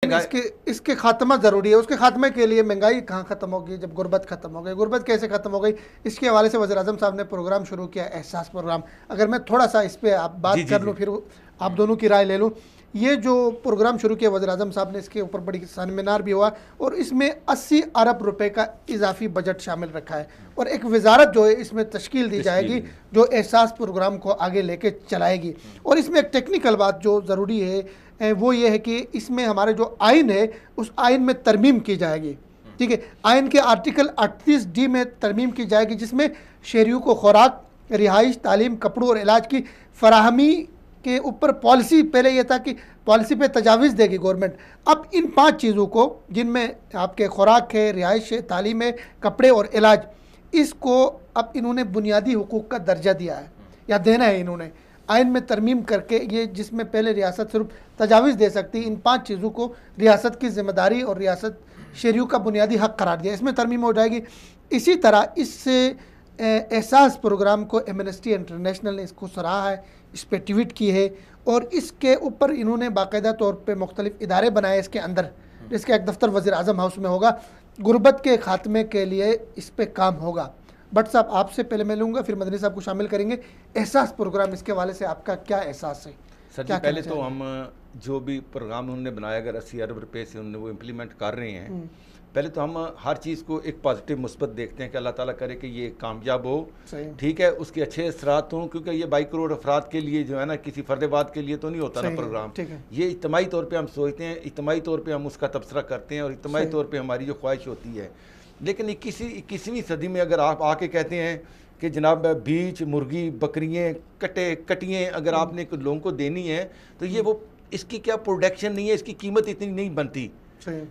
اس کے خاتمہ ضروری ہے. اس کے خاتمے کے لیے مہنگائی کہاں ختم ہوگی جب غربت ختم ہو گئی؟ غربت کیسے ختم ہو گئی؟ اس کے حوالے سے وزیر اعظم صاحب نے پروگرام شروع کیا، احساس پروگرام. اگر میں تھوڑا سا اس پہ بات کر لوں، پھر آپ دونوں کی رائے لے لوں. یہ جو پروگرام شروع کیا وزیر اعظم صاحب نے، اس کے اوپر بڑی سیمینار بھی ہوا اور اس میں 80 ارب روپے کا اضافی بجٹ شامل رکھا ہے اور ایک وزارت جو ہے اس میں تشکیل دی جائے گی جو احساس پروگرام کو آگے لے کے چلائے گی. اور اس میں ایک ٹیکنیکل بات جو ضروری ہے وہ یہ ہے کہ اس میں ہمارے جو آئین ہے اس آئین میں ترمیم کی جائے گی. ٹھیک ہے، آئین کے آرٹیکل 38D میں ترمیم کی جائے گی جس میں شہریوں کو خوراک، رہائش، تعلیم، کپڑوں اور علاج کی فراہمی کے اوپر پالیسی، پہلے یہ تھا کہ پالیسی پہ تجاویز دے گی گورنمنٹ. اب ان 5 چیزوں کو جن میں آپ کے خوراک ہے، رہائش ہے، تعلیم ہے، کپڑے اور علاج، اس کو اب انہوں نے بنیادی حقوق کا درجہ دیا ہے یا دینا ہے. انہوں نے آئین میں ترمیم کر کے یہ جس میں پہلے ریاست صرف تجاویز دے سکتی، ان 5 چیزوں کو ریاست کی ذمہ داری اور ریاست شہریوں کا بنیادی حق قرار دیا. اس میں ترمیم ہو جائے گی. اسی طرح اس سے احساس پروگرام کو ایمنسٹی انٹرنیشنل نے اس کو سراہا ہے، اس پہ ٹویٹ کی ہے اور اس کے اوپر انہوں نے باقاعدہ طور پہ مختلف ادارے بنائے اس کے اندر، جس کا ایک دفتر وزیر اعظم ہاؤس میں ہوگا. غربت کے خاتمے کے لیے اس پہ کام ہوگا. بٹ صاحب آپ سے پہلے میں لوں گا، پھر مدنی صاحب کو شامل کریں گے. احساس پروگرام، اس کے حوالے سے آپ کا کیا احساس ہے؟ سر جی پہلے تو ہم جو بھی پروگرام انہوں نے بنایا، اگر 80 ارب روپے سے انہوں نے وہ امپلیمنٹ کر رہے ہیں، پہلے تو ہم ہر چیز کو ایک پازیٹیو مثبت دیکھتے ہیں کہ اللہ تعالیٰ کرے کہ یہ کامیاب ہو. ٹھیک ہے، اس کے اچھے اثرات ہوں، کیونکہ یہ 22 کروڑ افراد کے لیے جو ہے نا، کسی فرد واحد کے لیے تو نہیں ہوتا نا پروگرام. یہ اجتماعی طور پہ ہم سوچتے ہیں، اجتماعی طور پہ ہم اس کا تبصرہ کرتے ہیں اور اجتماعی طور پہ ہماری جو خواہش ہوتی ہے. لیکن 21ویں صدی میں اگر آپ آ کے کہتے ہیں کہ جناب بیج، مرغی، بکریاں، کٹیاں اگر آپ نے لوگوں کو دینی ہے تو یہ وہ اس کی کیا پروڈکشن نہیں ہے، اس کی قیمت اتنی نہیں بنتی.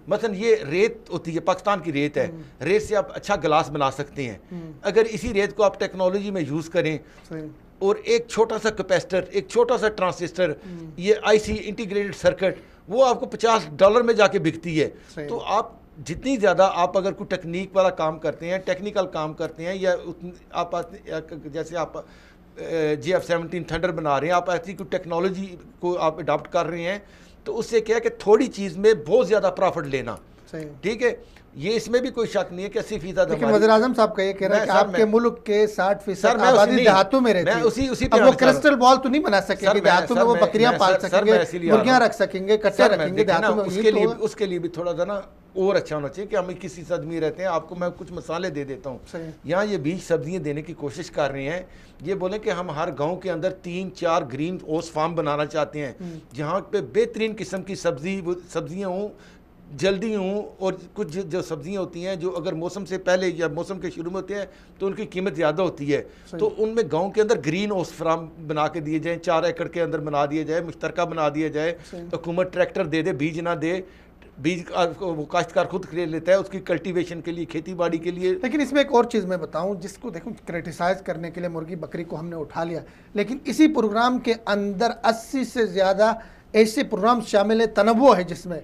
مثلا یہ ریت ہوتی ہے، پاکستان کی ریت ہے، ریت سے آپ اچھا گلاس بنا سکتے ہیں. اگر اسی ریت کو آپ ٹیکنالوجی میں یوز کریں اور ایک چھوٹا سا کیپیسٹر، ایک چھوٹا سا ٹرانسسٹر، یہ IC انٹیگریٹڈ سرکٹ، وہ آپ کو $50 میں جا کے بکتی ہے. تو آپ جتنی زیادہ آپ اگر کوئی ٹیکنیک والا کام کرتے ہیں، ٹیکنیکل کام کرتے ہیں، یا آپ جیسے آپ GF-17 تھنڈر بنا رہے ہیں، آپ ایسی کوئی ٹیکنالوجی کو آپ اڈاپٹ کر رہے ہیں، تو اس سے کیا ہے کہ تھوڑی چیز میں بہت زیادہ پرافٹ لینا. ٹھیک ہے، یہ اس میں بھی کوئی شک نہیں ہے کہ 80%. لیکن وزیر اعظظم صاحب کا یہ کہہ رہا ہے کہ آپ کے ملک کے 60% آبادی دیہاتوں میں رہتی ہے. اب وہ کرسٹل بال تو نہیں بنا سکیں گے دیہاتوں میں، وہ بکریاں پال سکیں گے، مرغیاں رکھ سکیں گے، کٹے رکھیں گے دیہاتوں میں. اس کے لیے بھی تھوڑا سا نا اور اچھا ہونا چاہیے کہ ہم 21 میں رہتے ہیں. آپ کو میں کچھ مثالیں دے دیتا ہوں. یہاں یہ بیج سبزیاں دینے کی کوشش کر رہے ہیں. یہ بولیں کہ ہم ہر گاؤں کے اندر 3-4 گرین ہاؤس فارم بنانا چاہتے ہیں جہاں پہ بہترین قسم کی سبزیاں ہوں، جلدی ہوں، اور کچھ جو سبزیاں ہوتی ہیں جو اگر موسم سے پہلے یا موسم کے شروع میں ہوتے ہیں تو ان کی قیمت زیادہ ہوتی ہے. تو ان میں گاؤں کے اندر گرین ہاؤس فارم بنا کے دیے جائیں، 4 ایکڑ کے اندر بنا دیا جائے، مشترکہ بنا دیا جائے. حکومت ٹریکٹر دے دے، بیج نہ دے، بیج وہ کاشتکار خود خرید لیتا ہے اس کی کلٹیویشن کے لیے، کھیتی باڑی کے لیے. لیکن اس میں ایک اور چیز میں بتاؤں جس کو دیکھوں کرٹیسائز کرنے کے لیے مرغی بکری کو ہم نے اٹھا لیا، لیکن اسی پروگرام کے اندر 80 سے زیادہ ایسے پروگرام شامل ہیں، تنوع ہے جس میں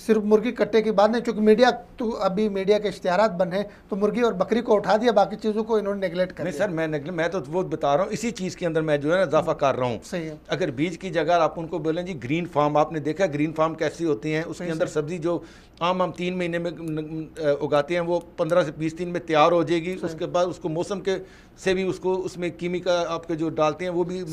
صرف مرغی کٹے کی بات نہیں. چونکہ میڈیا تو ابھی میڈیا کے اشتہارات بن ہیں تو مرغی اور بکری کو اٹھا دیا، باقی چیزوں کو انہوں نے نیگلیکٹ کر دیا. نہیں سر، میں تو وہ بتا رہا ہوں، اسی چیز کے اندر میں جو ہے نا اضافہ کر رہا ہوں. صحیح ہے. اگر بیج کی جگہ آپ ان کو بولیں جی گرین فارم، آپ نے دیکھا گرین فارم کیسی ہوتی ہیں، اس کے اندر سبزی جو عام ہم 3 مہینے میں اگاتے ہیں وہ 15 سے 20 دن میں تیار ہو جائے گی. اس کے بعد اس کو موسم کے سے بھی اس میں کیمیکل آپ کے جو ڈالتے ہیں وہ بھی